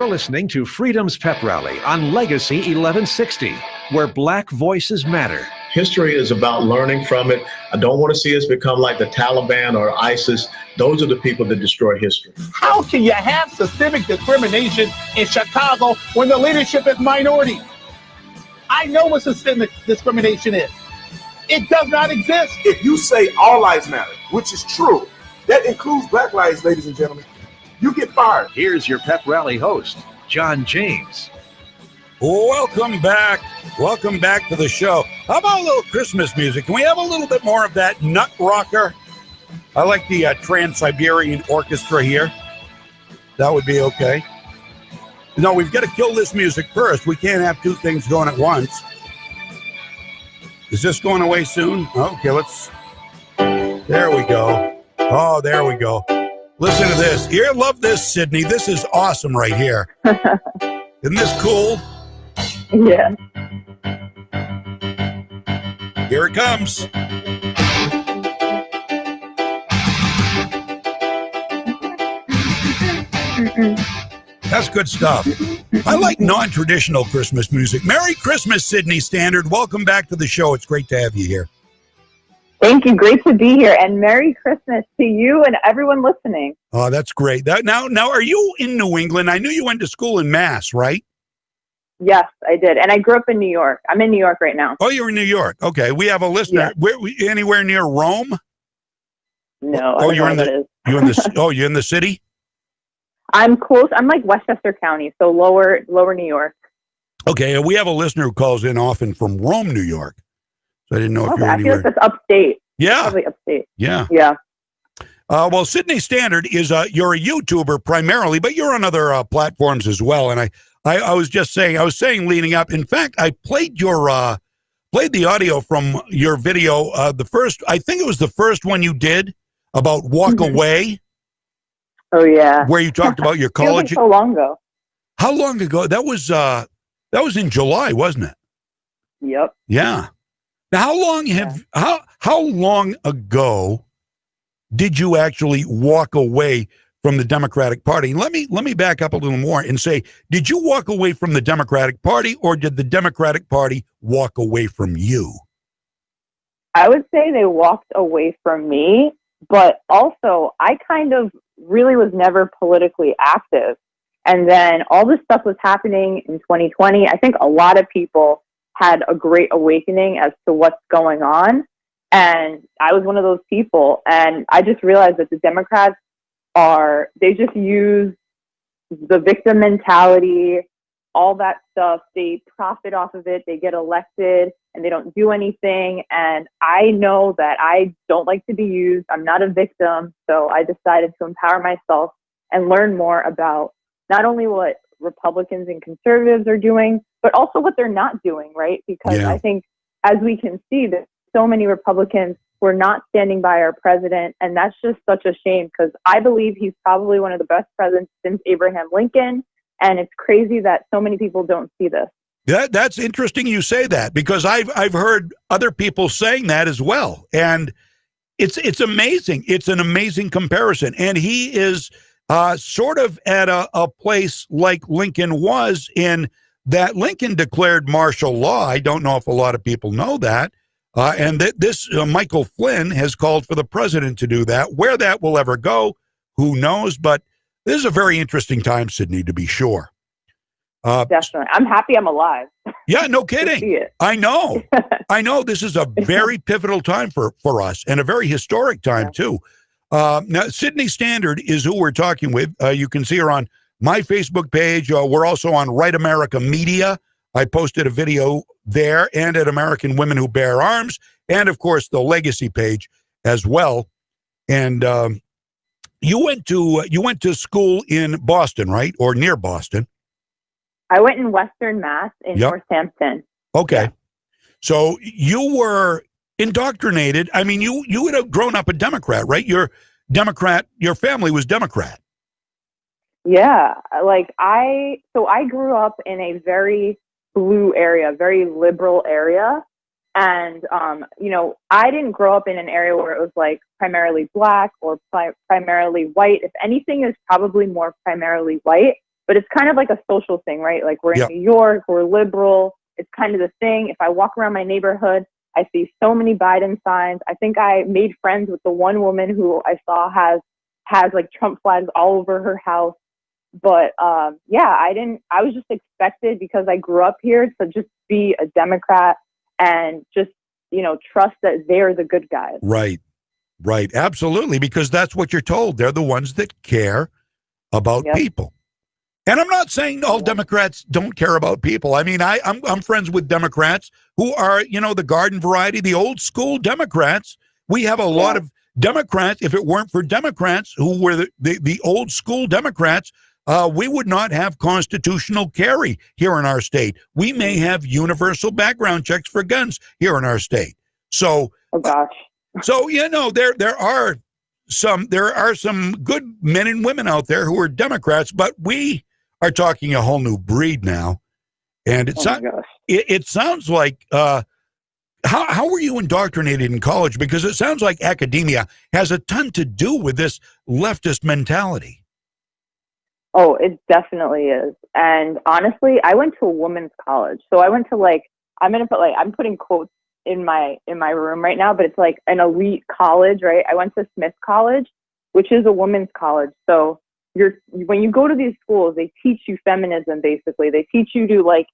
You're listening to Freedom's Pep Rally on Legacy 1160, where Black voices matter. History is about learning from it. I don't want to see us become like the Taliban or ISIS. Those are the people that destroy history. How can you have systemic discrimination in Chicago when the leadership is minority? I know what systemic discrimination is. It does not exist. If you say all lives matter, which is true, that includes Black lives, ladies and gentlemen, you get fired. Here's your Pep Rally host, Jon James. Welcome back. Welcome back to the show. How about a little Christmas music? Can we have a little bit more of that nut rocker? I like the Trans-Siberian Orchestra here. That would be okay. No, we've got to kill this music first. We can't have two things going at once. Is this going away soon? Okay, let's... There we go. Oh, there we go. Listen to this. Here, love this, Sidney. This is awesome right here. Isn't this cool? Yeah. Here it comes. That's good stuff. I like non-traditional Christmas music. Merry Christmas, Sidni Standard. Welcome back to the show. It's great to have you here. Thank you. Great to be here. And Merry Christmas to you and everyone listening. Oh, that's great. Now, are you in New England? I knew you went to school in Mass, right? Yes, I did. And I grew up in New York. I'm in New York right now. Oh, you're in New York. Okay. We have a listener. Yeah. Anywhere near Rome? No. Oh, you're in the city? I'm close. I'm like Westchester County, so lower New York. Okay. We have a listener who calls in often from Rome, New York. So I didn't know if you were anywhere. I feel like that's upstate. Yeah. Probably upstate. Yeah. Yeah. Well, Sidni Standard is you're a YouTuber primarily, but you're on other platforms as well. And I was saying leading up. In fact, I played the audio from your video. I think it was the first one you did about Walk Away. Oh yeah. Where you talked about your college. So long ago. How long ago? That was in July, wasn't it? Yep. Yeah. Now, how long ago did you actually walk away from the Democratic Party? Let me back up a little more and say, did you walk away from the Democratic Party, or did the Democratic Party walk away from you? I would say they walked away from me, but also I kind of really was never politically active. And then all this stuff was happening in 2020. I think a lot of people had a great awakening as to what's going on. And I was one of those people. And I just realized that the Democrats they just use the victim mentality, all that stuff. They profit off of it. They get elected and they don't do anything. And I know that I don't like to be used. I'm not a victim. So I decided to empower myself and learn more about not only what Republicans and conservatives are doing, but also what they're not doing, right? Because I think, as we can see, that so many Republicans were not standing by our president, and that's just such a shame, because I believe he's probably one of the best presidents since Abraham Lincoln, and it's crazy that so many people don't see this. That's interesting you say that, because I've heard other people saying that as well, and it's amazing. It's an amazing comparison, and he is sort of at a place like Lincoln was, in that Lincoln declared martial law. I don't know if a lot of people know that. And this Michael Flynn has called for the president to do that. Where that will ever go, who knows? But this is a very interesting time, Sidney, to be sure. Definitely. I'm happy I'm alive. Yeah, no kidding. I know. I know this is a very pivotal time for us, and a very historic time, too. Now, Sidni Standard is who we're talking with. You can see her on my Facebook page. We're also on Right America Media. I posted a video there, and at American Women Who Bear Arms, and of course the Legacy page as well. And you went to school in Boston, right, or near Boston? I went in Western Mass in Northampton. Okay, so you were indoctrinated. I mean, you would have grown up a Democrat, right? Your family was Democrat. Yeah, I grew up in a very blue area, very liberal area. And, I didn't grow up in an area where it was like primarily black or primarily white. If anything, it's probably more primarily white. but it's kind of like a social thing, right? Like we're in Yep. New York, we're liberal. It's kind of the thing. If I walk around my neighborhood, I see so many Biden signs. I think I made friends with the one woman who I saw has like Trump flags all over her house. But yeah, I was just expected because I grew up here to just be a Democrat and just, trust that they're the good guys. Right. Right. Absolutely. Because that's what you're told. They're the ones that care about Yep. people. And I'm not saying all Democrats don't care about people. I mean, I'm friends with Democrats who are, the garden variety, the old school Democrats. We have a lot of Democrats. If it weren't for Democrats who were the old school Democrats, we would not have constitutional carry here in our state. We may have universal background checks for guns here in our state. So, Oh gosh. so there are some good men and women out there who are Democrats, but we are talking a whole new breed now, and Oh my gosh. it sounds like how were you indoctrinated in college? Because it sounds like academia has a ton to do with this leftist mentality. Oh, it definitely is. And honestly, I went to a women's college. So I went to I'm putting quotes in my room right now, but it's like an elite college, right? I went to Smith College, which is a women's college. So when you go to these schools, they teach you feminism, basically. They teach you to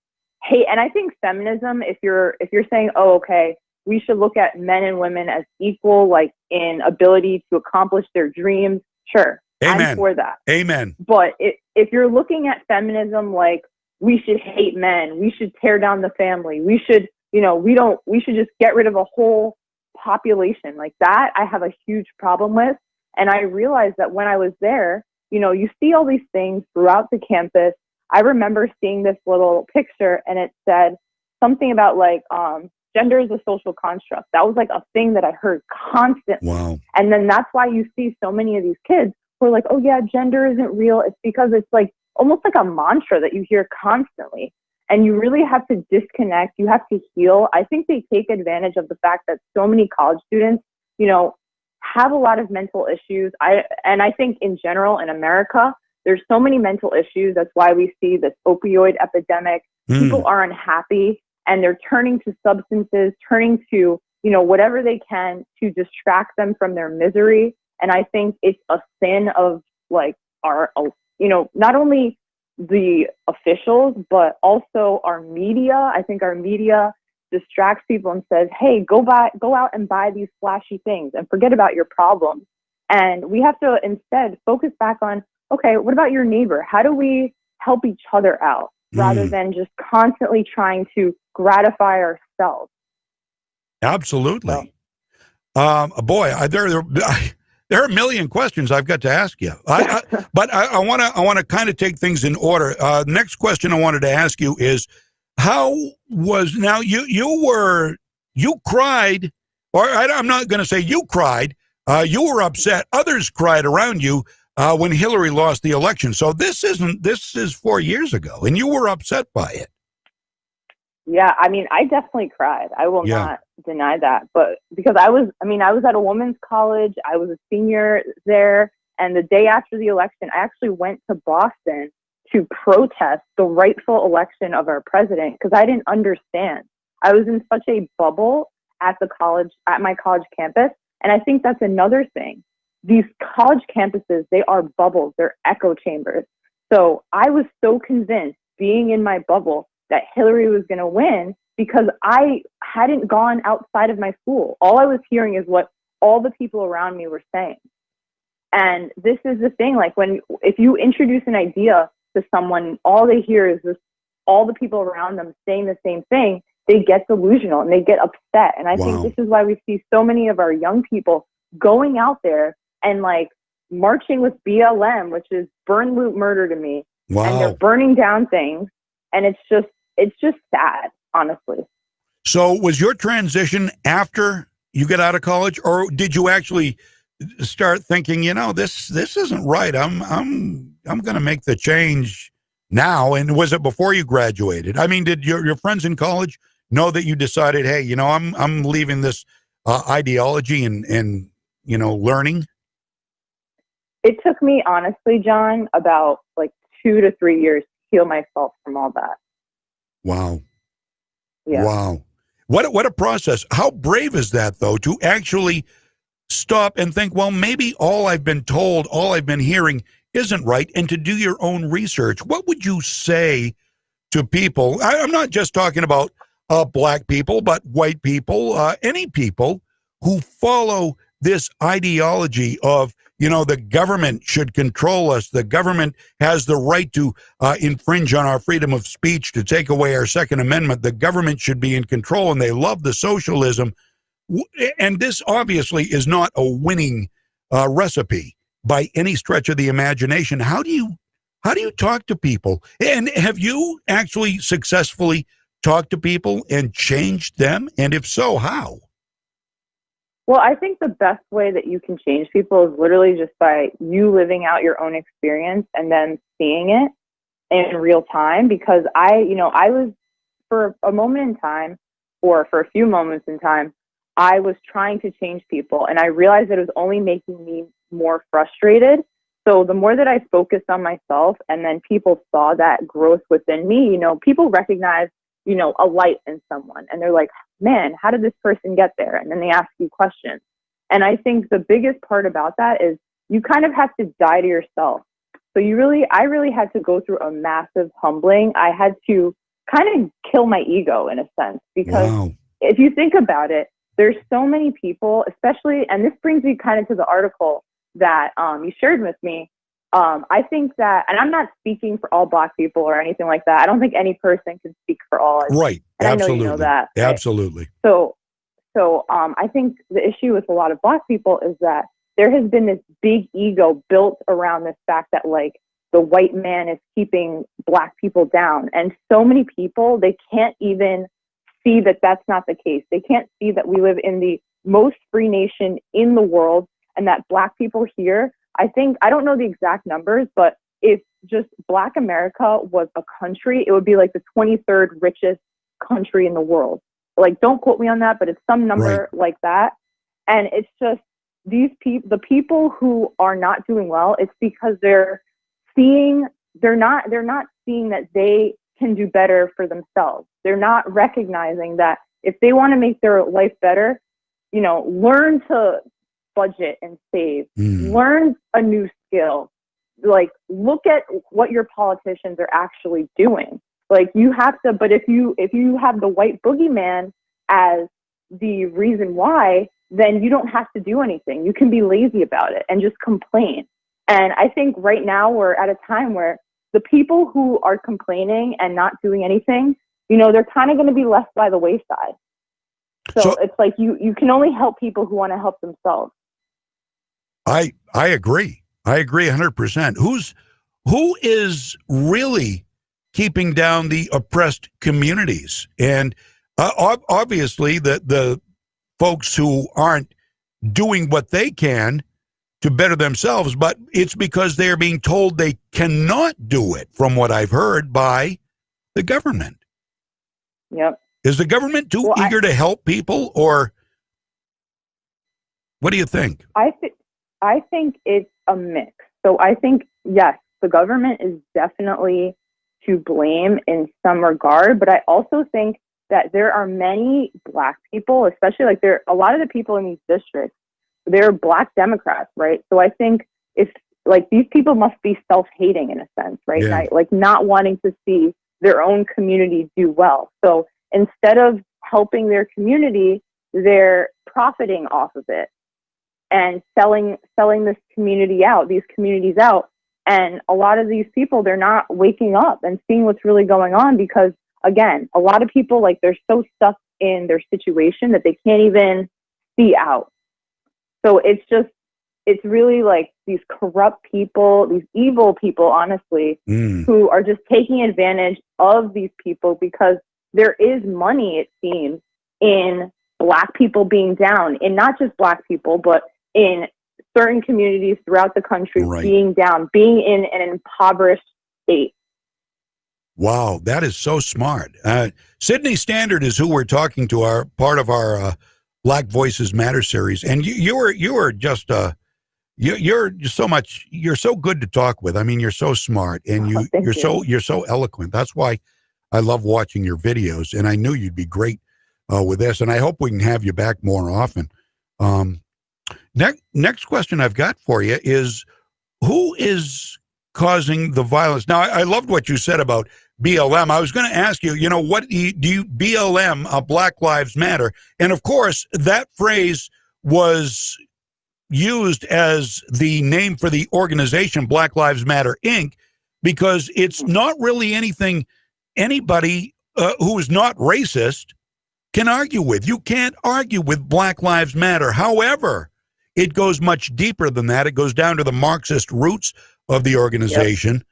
hate. And I think feminism, if you're saying, oh, okay, we should look at men and women as equal, like in ability to accomplish their dreams. Sure. Amen. I'm for that. Amen. But if you're looking at feminism like we should hate men, we should tear down the family, we should, we should just get rid of a whole population like that, I have a huge problem with. And I realized that when I was there, you see all these things throughout the campus. I remember seeing this little picture and it said something about gender is a social construct. That was like a thing that I heard constantly. Wow. And then that's why you see so many of these kids who are like, oh yeah, gender isn't real. It's because it's like almost like a mantra that you hear constantly. And you really have to disconnect. You have to heal. I think they take advantage of the fact that so many college students, have a lot of mental issues. I think in general in America, there's so many mental issues. That's why we see this opioid epidemic. People are unhappy and they're turning to substances, turning to, whatever they can to distract them from their misery. And I think it's a sin of our, not only the officials, but also our media. I think our media distracts people and says, hey, go out and buy these flashy things and forget about your problems. And we have to instead focus back on, okay, what about your neighbor? How do we help each other out rather than just constantly trying to gratify ourselves? Absolutely. Boy, there are a million questions I've got to ask you. But I want to kind of take things in order. Next question I wanted to ask you is, now you cried, or I'm not going to say you cried. You were upset. Others cried around you when Hillary lost the election. So this is 4 years ago, and you were upset by it. Yeah, I mean, I definitely cried. I will not deny that. But because I was at a women's college, I was a senior there. And the day after the election, I actually went to Boston to protest the rightful election of our president because I didn't understand. I was in such a bubble at my college campus. And I think that's another thing. These college campuses, they are bubbles. They're echo chambers. So I was so convinced being in my bubble that Hillary was going to win because I hadn't gone outside of my school. All I was hearing is what all the people around me were saying. And this is the thing, if you introduce an idea to someone, all they hear is all the people around them saying the same thing, they get delusional and they get upset. And I think this is why we see so many of our young people going out there and marching with BLM, which is burn, loot, murder to me. Wow. And they're burning down things. And it's just sad, honestly. So was your transition after you get out of college, or did you actually start thinking, this isn't right? I'm going to make the change now. And was it before you graduated? I mean, did your friends in college know that you decided, hey, I'm leaving this ideology and learning? It took me, honestly, John, about 2 to 3 years to heal myself from all that. Wow. Yeah. Wow. What a process. How brave is that, though, to actually stop and think, well, maybe all I've been told, all I've been hearing isn't right, and to do your own research. What would you say to people? I'm not just talking about black people, but white people, any people who follow this ideology of, the government should control us. The government has the right to infringe on our freedom of speech, to take away our Second Amendment. The government should be in control, and they love the socialism. And this obviously is not a winning recipe by any stretch of the imagination. How do you talk to people? And have you actually successfully talked to people and changed them? And if so, how? Well, I think the best way that you can change people is literally just by you living out your own experience and then seeing it in real time. Because I was, for a moment in time, or for a few moments in time, I was trying to change people, and I realized that it was only making me more frustrated. So the more that I focused on myself, and then people saw that growth within me, people recognize, a light in someone, and they're like, man, how did this person get there? And then they ask you questions. And I think the biggest part about that is you kind of have to die to yourself. So I really had to go through a massive humbling. I had to kind of kill my ego in a sense, because if you think about it, there's so many people, especially, and this brings me kind of to the article that you shared with me. I think that, and I'm not speaking for all Black people or anything like that. I don't think any person can speak for all. Right. And Absolutely. I know you know that. Right? Absolutely. So I think the issue with a lot of Black people is that there has been this big ego built around this fact that, like, the white man is keeping Black people down. And so many people, they can't even see that that's not the case. They can't see that we live in the most free nation in the world, and that Black people here, I don't know the exact numbers, but if just Black America was a country, it would be like the 23rd richest country in the world. Like, don't quote me on that, but it's some number like that. And it's just the people who are not doing well, it's because they're not seeing that they can do better for themselves. They're not recognizing that if they want to make their life better, learn to budget and save, learn a new skill, like, look at what your politicians are actually doing. Like, you have to, but if you have the white boogeyman as the reason why, then you don't have to do anything. You can be lazy about it and just complain. And I think right now we're at a time where the people who are complaining and not doing anything, they're kind of going to be left by the wayside. So it's like you can only help people who want to help themselves. I agree. I agree 100%. Who is really keeping down the oppressed communities? And obviously the folks who aren't doing what they can to better themselves, but it's because they're being told they cannot do it, from what I've heard, by the government. Yep. Is the government too eager to help people, or what do you think? I think it's a mix. So I think, yes, the government is definitely to blame in some regard, but I also think that there are many Black people, especially a lot of the people in these districts, they're Black Democrats, right? So I think if, these people must be self-hating in a sense, right? Yeah. Not wanting to see their own community do well. So instead of helping their community, they're profiting off of it and selling these communities out. And a lot of these people, they're not waking up and seeing what's really going on, because, again, a lot of people, they're so stuck in their situation that they can't even see out. So it's really these corrupt people, these evil people, honestly, who are just taking advantage of these people, because there is money, it seems, in Black people being down, in not just Black people, but in certain communities throughout the country being down, being in an impoverished state. Wow, that is so smart. Sidni Standard is who we're talking to, part of our Black Voices Matter series, and you were just You're so much. You're so good to talk with. I mean, you're so smart, and you're so eloquent. That's why I love watching your videos. And I knew you'd be great with this. And I hope we can have you back more often. Next question I've got for you is, who is causing the violence? Now, I loved what you said about BLM. I was going to ask you, what do you BLM, Black Lives Matter? And of course, that phrase was used as the name for the organization Black Lives Matter, Inc., because it's not really anything anybody who is not racist can argue with. You can't argue with Black Lives Matter. However, it goes much deeper than that. It goes down to the Marxist roots of the organization. Yep.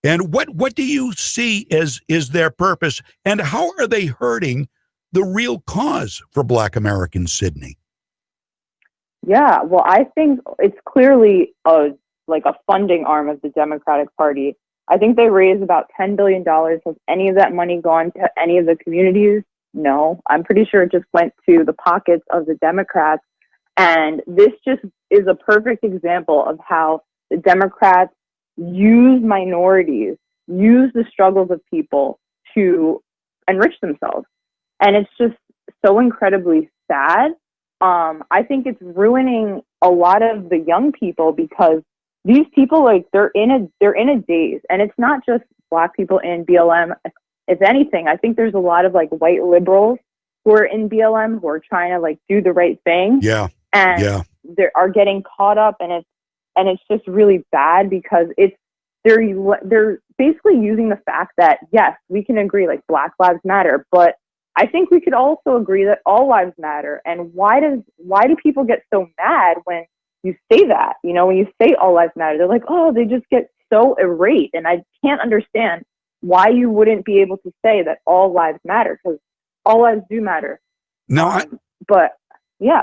And what do you see as is their purpose, and how are they hurting the real cause for Black Americans, Sidni? Yeah, well, I think it's clearly a funding arm of the Democratic Party. I think they raised about $10 billion. Has any of that money gone to any of the communities? No. I'm pretty sure it just went to the pockets of the Democrats. And this just is a perfect example of how the Democrats use minorities, use the struggles of people to enrich themselves. And it's just so incredibly sad. I think it's ruining a lot of the young people, because these people, they're in a daze, and it's not just Black people in BLM. If anything, I think there's a lot of white liberals who are in BLM who are trying to do the right thing. Yeah. And they are getting caught up, and it's just really bad, because they're basically using the fact that, yes, we can agree Black Lives Matter, but I think we could also agree that all lives matter. And why do people get so mad when you say that? When you say all lives matter, they're like, oh, they just get so irate. And I can't understand why you wouldn't be able to say that all lives matter, because all lives do matter. No, but yeah.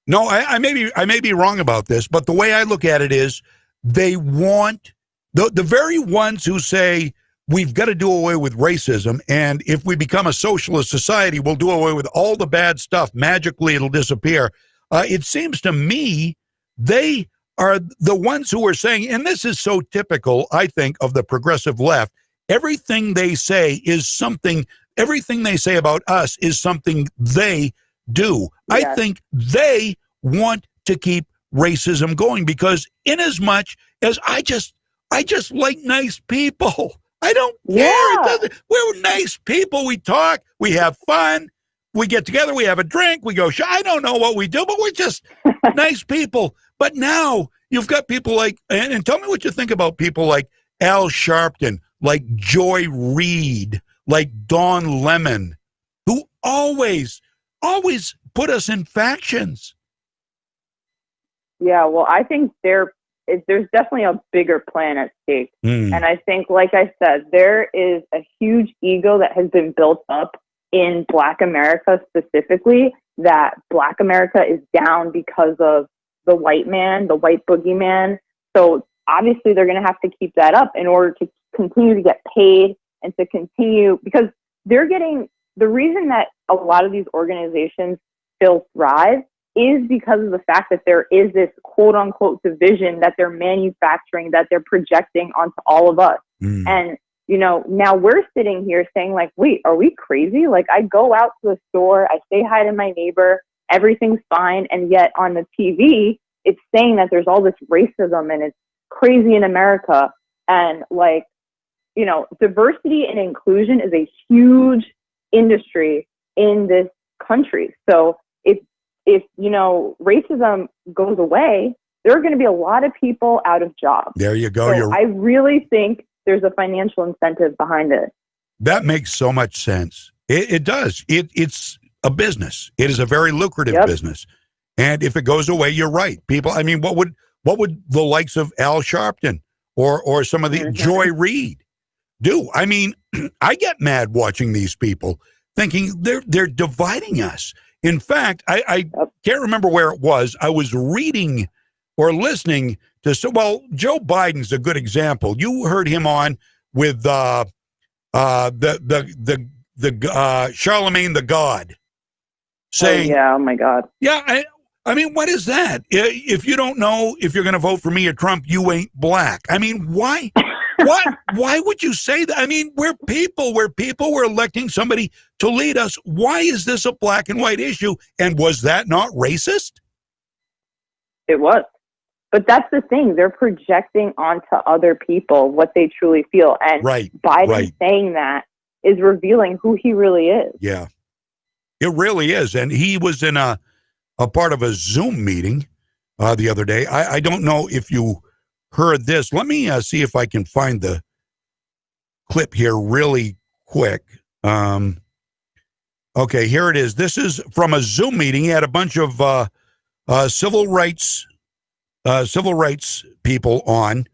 No, I may be wrong about this, but the way I look at it is, they want the very ones who say we've got to do away with racism, and if we become a socialist society, we'll do away with all the bad stuff. Magically, it'll disappear. It seems to me they are the ones who are saying, and this is so typical, I think, of the progressive left. Everything they say about us is something they do. Yes. I think they want to keep racism going, because in as much as I just like nice people. I don't care. We're nice people. We talk, we have fun, we get together, we have a drink, we go, I don't know what we do, but we're just nice people. But now you've got people and tell me what you think about people like Al Sharpton, like Joy Reid, like Don Lemon, who always put us in factions. Yeah, well, I think there's definitely a bigger plan at stake. And I think, like I said, there is a huge ego that has been built up in Black America specifically, that Black America is down because of the white man, the white boogeyman. So obviously they're going to have to keep that up in order to continue to get paid and to continue, because they're getting, the reason that a lot of these organizations still thrive is because of the fact that there is this quote unquote division that they're manufacturing, that they're projecting onto all of us. And, now we're sitting here saying wait, are we crazy? I go out to the store, I say hi to my neighbor, everything's fine. And yet on the TV, it's saying that there's all this racism and it's crazy in America. And diversity and inclusion is a huge industry in this country. So if racism goes away, there are going to be a lot of people out of jobs. There you go. So I really think there's a financial incentive behind it. That makes so much sense. It does. It's a business. It is a very lucrative business. And if it goes away, you're right. People, I mean, what would the likes of Al Sharpton or some of the Joy Reid do? I mean, I get mad watching these people thinking they're dividing us. In fact, I can't remember where it was. I was reading or listening to, Joe Biden's a good example. You heard him on with the Charlemagne the God saying, oh my God. Yeah, I mean, what is that? If you don't know if you're going to vote for me or Trump, you ain't black. I mean, why? Why would you say that? I mean, we're people. We're electing somebody to lead us. Why is this a black and white issue? And was that not racist? It was. But that's the thing. They're projecting onto other people what they truly feel. And Biden saying that is revealing who he really is. Yeah, it really is. And he was in a part of a Zoom meeting the other day. I don't know if you heard this. Let me see if I can find the clip here really quick. Okay, here it is. This is from a Zoom meeting. He had a bunch of civil rights people on,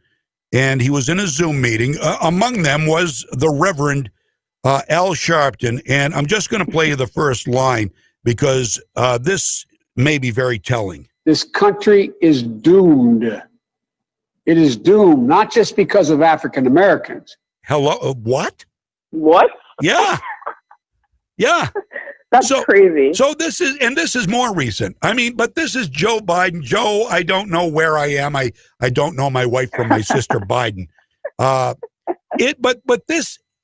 and he was in a Zoom meeting. Among them was the Reverend Al Sharpton, and I'm just going to play you the first line because this may be very telling. This country is doomed. It is doomed, not just because of African Americans. Hello? What? What? Yeah. Yeah. That's crazy. So this is more recent. I mean, but this is Joe Biden. Joe, I don't know where I am. I don't know my wife from my sister Biden.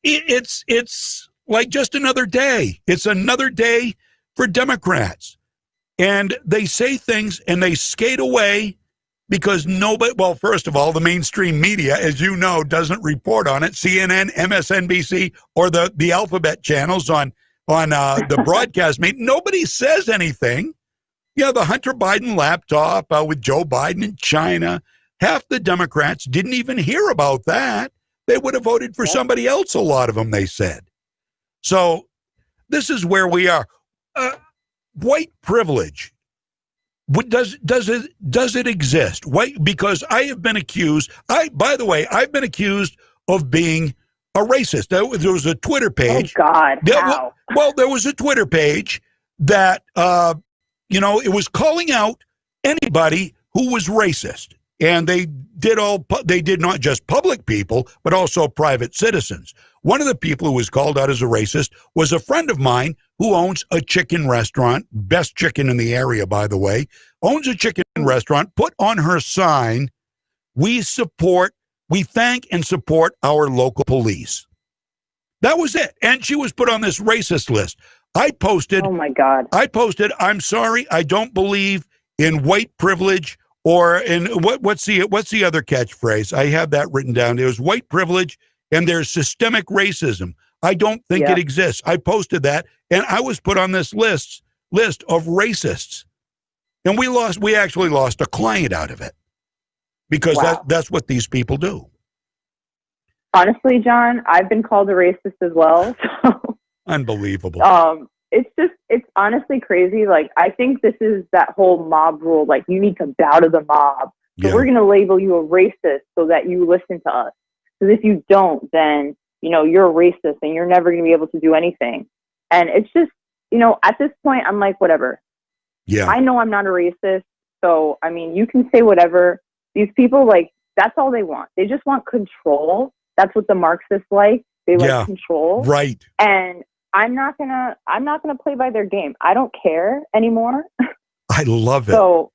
It's like just another day. It's another day for Democrats. And they say things and they skate away because nobody, well, first of all, the mainstream media, as you know, doesn't report on it. CNN, MSNBC, or the alphabet channels on the broadcast meet. Nobody says anything. The Hunter Biden laptop with Joe Biden in China. Half the Democrats didn't even hear about that. They would have voted for somebody else, a lot of them, they said. So this is where we are. White privilege. Does it exist? White, because I have been accused. By the way, I've been accused of being a racist. There was a Twitter page. Oh God! How? Well, there was a Twitter page that it was calling out anybody who was racist, and they did not just public people, but also private citizens. One of the people who was called out as a racist was a friend of mine who owns a chicken restaurant, best chicken in the area, by the way, owns a chicken restaurant, put on her sign, we thank and support our local police. That was it. And she was put on this racist list. I posted, oh my God. I'm sorry, I don't believe in white privilege or in what's the other catchphrase? I have that written down. There's white privilege and there's systemic racism. I don't think it exists. I posted that, and I was put on this list of racists. And we actually lost a client out of it because that's what these people do. Honestly, John, I've been called a racist as well. So, unbelievable. It's honestly crazy. Like, I think this is that whole mob rule. Like, you need to bow to the mob. So we're going to label you a racist so that you listen to us. Because if you don't, then, you're a racist and you're never going to be able to do anything. And it's just, at this point, I'm like, whatever. Yeah. I know I'm not a racist. So, I mean, you can say whatever. These people, like, that's all they want. They just want control. That's what the Marxists like. They like control. Right. And I'm not gonna play by their game. I don't care anymore. I love it. So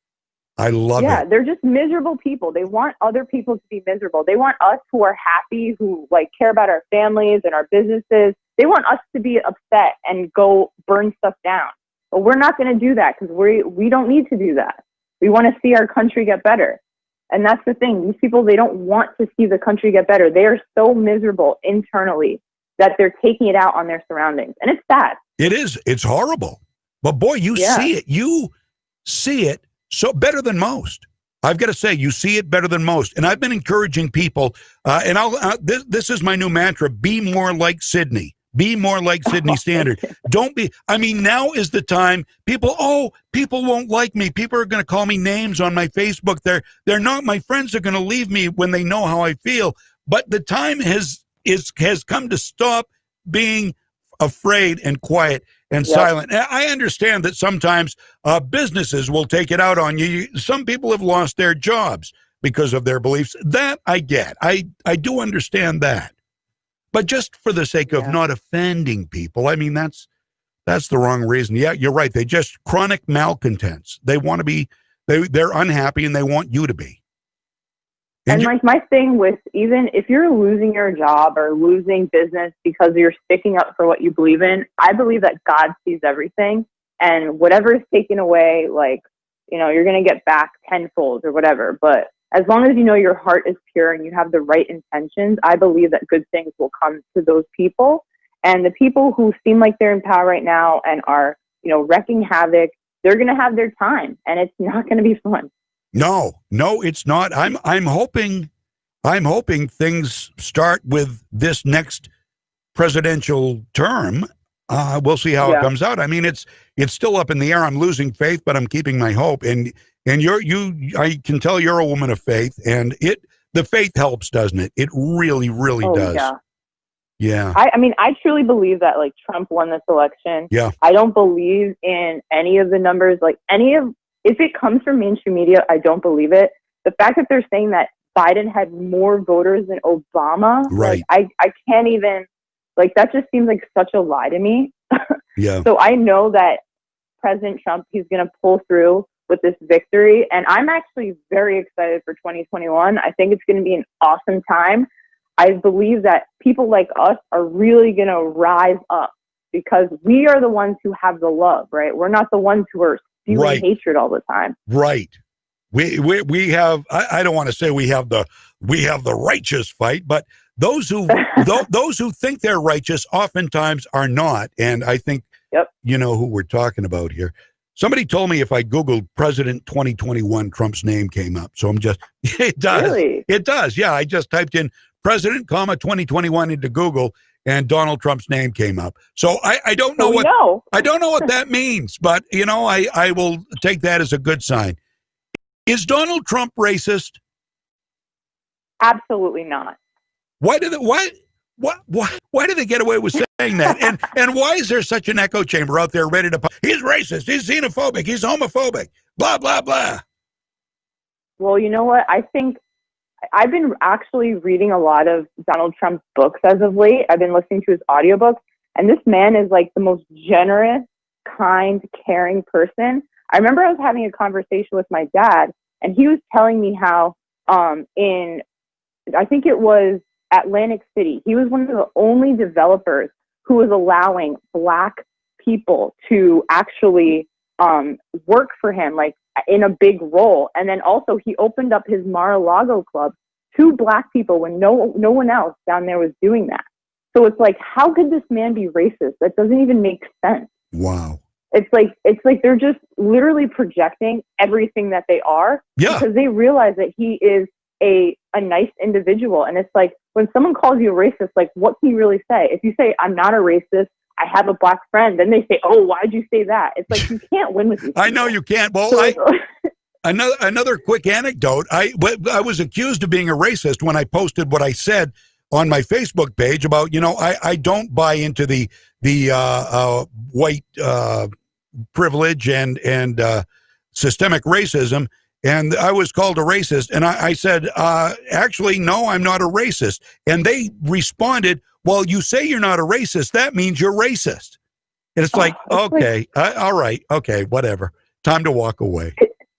I love it. Yeah, they're just miserable people. They want other people to be miserable. They want us who are happy, who care about our families and our businesses. They want us to be upset and go burn stuff down. But we're not going to do that because we don't need to do that. We want to see our country get better. And that's the thing. These people, they don't want to see the country get better. They are so miserable internally that they're taking it out on their surroundings. And it's sad. It is. It's horrible. But boy, you see it. You see it so better than most. I've got to say, you see it better than most. And I've been encouraging people, and this is my new mantra, be more like Sidni. Be more like Sidni Standard. Don't be, now is the time. People won't like me. People are going to call me names on my Facebook. They're not, my friends are going to leave me when they know how I feel. But the time has come to stop being afraid and quiet and silent. I understand that sometimes businesses will take it out on you. Some people have lost their jobs because of their beliefs. That I get. I do understand that. But just for the sake of not offending people, That's the wrong reason. Yeah, you're right. They just chronic malcontents. They want to be, they're unhappy and they want you to be. And like my thing with, even if you're losing your job or losing business because you're sticking up for what you believe in, I believe that God sees everything, and whatever is taken away, like, you know, you're going to get back tenfold or whatever. But as long as you know your heart is pure and you have the right intentions, I believe that good things will come to those people. And the people who seem like they're in power right now and are, you know, wrecking havoc, they're going to have their time, and it's not going to be fun. No, it's not. I'm hoping things start with this next presidential term. We'll see how it comes out. I mean, it's still up in the air. I'm losing faith, but I'm keeping my hope. And I can tell you're a woman of faith, and the faith helps, doesn't it? It really, really does. Yeah. I mean, I truly believe that, like, Trump won this election. Yeah. I don't believe in any of the numbers, like if it comes from mainstream media, I don't believe it. The fact that they're saying that Biden had more voters than Obama, right? Like, I can't even, like, that just seems like such a lie to me. Yeah. So I know that President Trump, he's going to pull through with this victory, and I'm actually very excited for 2021. I think it's going to be an awesome time. I believe that people like us are really going to rise up because we are the ones who have the love, right? We're not the ones who are spewing hatred all the time. Right. We have, I don't want to say we have the righteous fight, but those who those who think they're righteous oftentimes are not. And I think you know who we're talking about here. Somebody told me if I Googled President 2021, Trump's name came up. So I'm just, it does. Really? It does. Yeah. I just typed in President, 2021 into Google, and Donald Trump's name came up. So I don't know I don't know what that means, but you know, I will take that as a good sign. Is Donald Trump racist? Absolutely not. Why do they get away with saying that? And why is there such an echo chamber out there ready to? He's racist. He's xenophobic. He's homophobic. Blah blah blah. Well, you know what? I think I've been actually reading a lot of Donald Trump's books as of late. I've been listening to his audiobooks, and this man is like the most generous, kind, caring person. I remember I was having a conversation with my dad, and he was telling me how I think it was Atlantic City, he was one of the only developers who was allowing Black people to actually work for him, like in a big role. And then also he opened up his Mar-a-Lago club to Black people when no one else down there was doing that. So it's like, how could this man be racist? That doesn't even make sense. Wow. It's like they're just literally projecting everything that they are because they realize that he is a nice individual. And it's like, when someone calls you a racist, like, what can you really say? If you say, I'm not a racist, I have a Black friend, then they say, oh, why'd you say that? It's like, you can't win with these people. I know you can't. Well, another quick anecdote. I was accused of being a racist when I posted what I said on my Facebook page about, you know, I don't buy into the white privilege and systemic racism. And I was called a racist. And I said, actually, no, I'm not a racist. And they responded, well, you say you're not a racist. That means you're racist. And it's like, okay, all right. Okay, whatever. Time to walk away.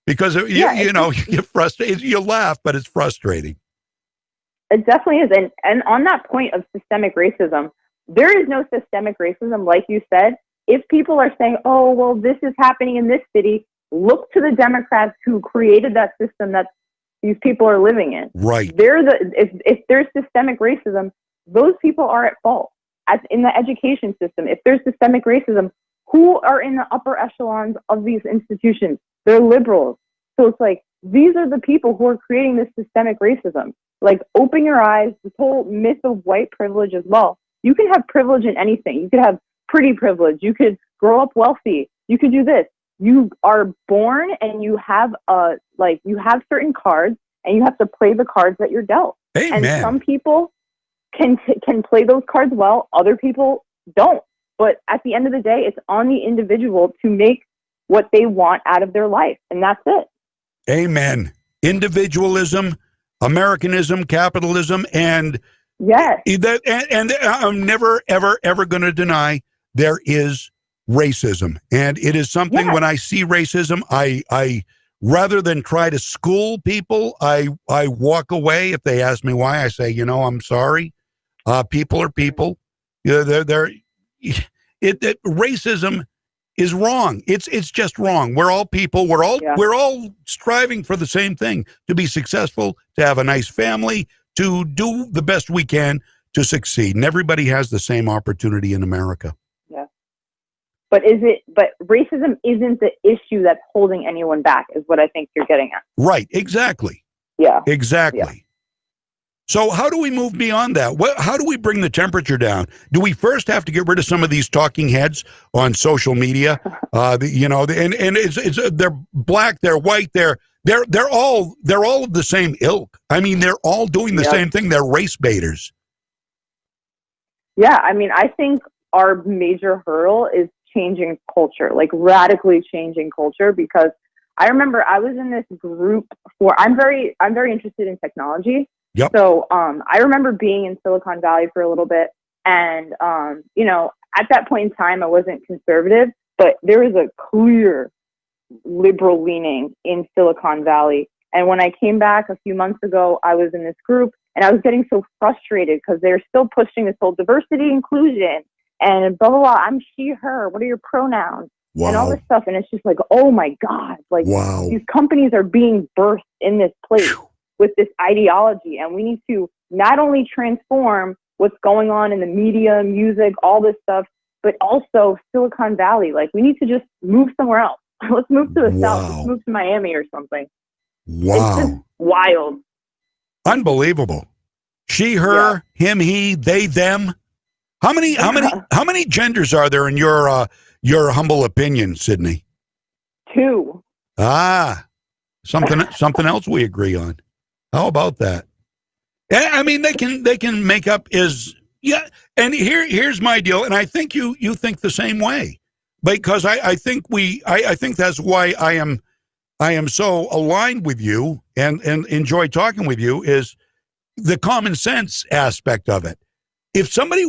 Because, you know, you get frustrated. You laugh, but it's frustrating. It definitely is. And on that point of systemic racism, there is no systemic racism, like you said. If people are saying, oh, well, this is happening in this city, look to the Democrats who created that system that these people are living in. Right. If there's systemic racism, those people are at fault. As in the education system, if there's systemic racism, who are in the upper echelons of these institutions? They're liberals. So it's like, these are the people who are creating this systemic racism. Like, open your eyes, this whole myth of white privilege as well. You can have privilege in anything. You could have pretty privilege. You could grow up wealthy. You could do this. You are born and you have certain cards, and you have to play the cards that you're dealt. Amen. And some people can play those cards well. Other people don't. But at the end of the day, it's on the individual to make what they want out of their life. And that's it. Amen. Individualism, Americanism, capitalism, and yes. And I'm never, ever, ever going to deny there is racism. And it is something when I see racism, I rather than try to school people, I walk away. If they ask me why, I say, I'm sorry. People are people. Racism is wrong. It's just wrong. We're all people. We're all striving for the same thing, to be successful, to have a nice family, to do the best we can to succeed. And everybody has the same opportunity in America. Yeah. But racism isn't the issue that's holding anyone back, is what I think you're getting at. Right. Exactly. Yeah. Exactly. Yeah. So how do we move beyond that? How do we bring the temperature down? Do we first have to get rid of some of these talking heads on social media? And they're black, they're white, they're all of the same ilk. I mean, they're all doing the same thing. They're race baiters. Yeah, I mean, I think our major hurdle is changing culture, like radically changing culture, because I remember I was in this group I'm very interested in technology. Yep. So I remember being in Silicon Valley for a little bit, and at that point in time I wasn't conservative, but there was a clear liberal leaning in Silicon Valley. And when I came back a few months ago, I was in this group and I was getting so frustrated because they're still pushing this whole diversity, inclusion, and blah, blah, blah. I'm she, her. What are your pronouns? Wow. And all this stuff. And it's just like, oh my God, like these companies are being birthed in this place with this ideology. And we need to not only transform what's going on in the media, music, all this stuff, but also Silicon Valley. Like, we need to just move somewhere else. Let's move to the South. Let's move to Miami or something. Wow. It's just wild. Unbelievable. She, her, him, he, they, them. How many genders are there in your humble opinion, Sidni? 2. Something else we agree on. How about that? I mean, they can make up and here's my deal, and I think you think the same way, because I think that's why I am so aligned with you and enjoy talking with you, is the common sense aspect of it. If somebody's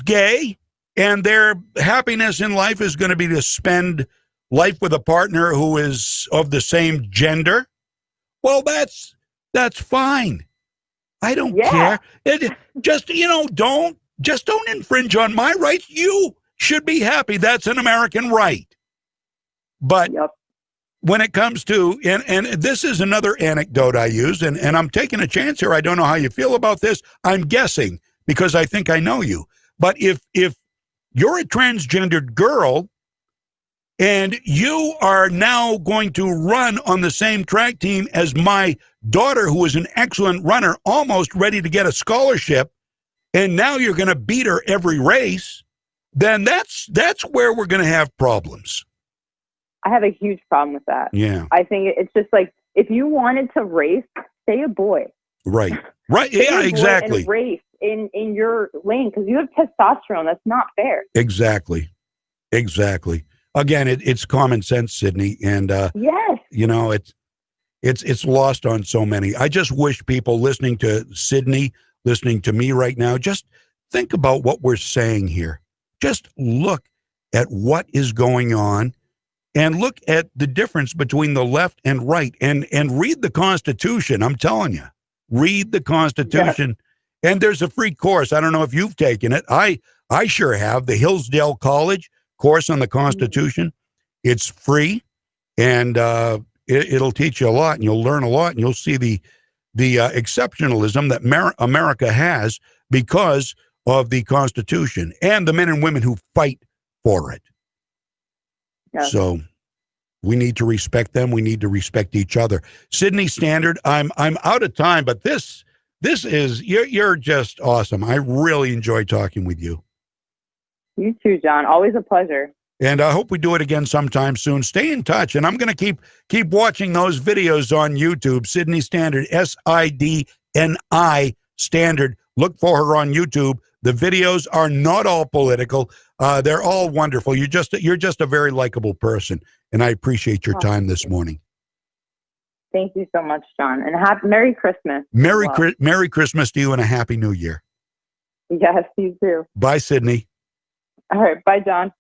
gay and their happiness in life is going to be to spend life with a partner who is of the same gender, well, that's fine. I don't care. Don't infringe on my rights. You should be happy. That's an American right. But when it comes to, and this is another anecdote I use, and I'm taking a chance here. I don't know how you feel about this. I'm guessing because I think I know you. But if you're a transgendered girl and you are now going to run on the same track team as my daughter, who is an excellent runner, almost ready to get a scholarship, and now you're going to beat her every race, then that's where we're going to have problems. I have a huge problem with that. Yeah. I think it's just like, if you wanted to race, stay a boy. Right. Yeah, exactly. And race in your lane, because you have testosterone. That's not fair. Exactly. Again, it's common sense, Sidni, and yes, it's lost on so many. I just wish people listening to Sidni, listening to me right now, just think about what we're saying here. Just look at what is going on, and look at the difference between the left and right, and read the Constitution. I'm telling you, read the Constitution. Yeah. And there's a free course. I don't know if you've taken it. I sure have. The Hillsdale College course on the Constitution. It's free, and it'll teach you a lot, and you'll learn a lot, and you'll see the exceptionalism that America has because of the Constitution and the men and women who fight for it. Yeah. So we need to respect them. We need to respect each other. Sidni Standard, I'm out of time, but this is, you're just awesome. I really enjoy talking with you. You too, John. Always a pleasure. And I hope we do it again sometime soon. Stay in touch, and I'm going to keep watching those videos on YouTube. Sidni Standard, SIDNI Standard. Look for her on YouTube. The videos are not all political. They're all wonderful. You're just a very likable person, and I appreciate your time this morning. Thank you so much, John, and Merry Christmas. Merry Christmas to you, and a Happy New Year. Yes, you too. Bye, Sidni. All right. Bye, John.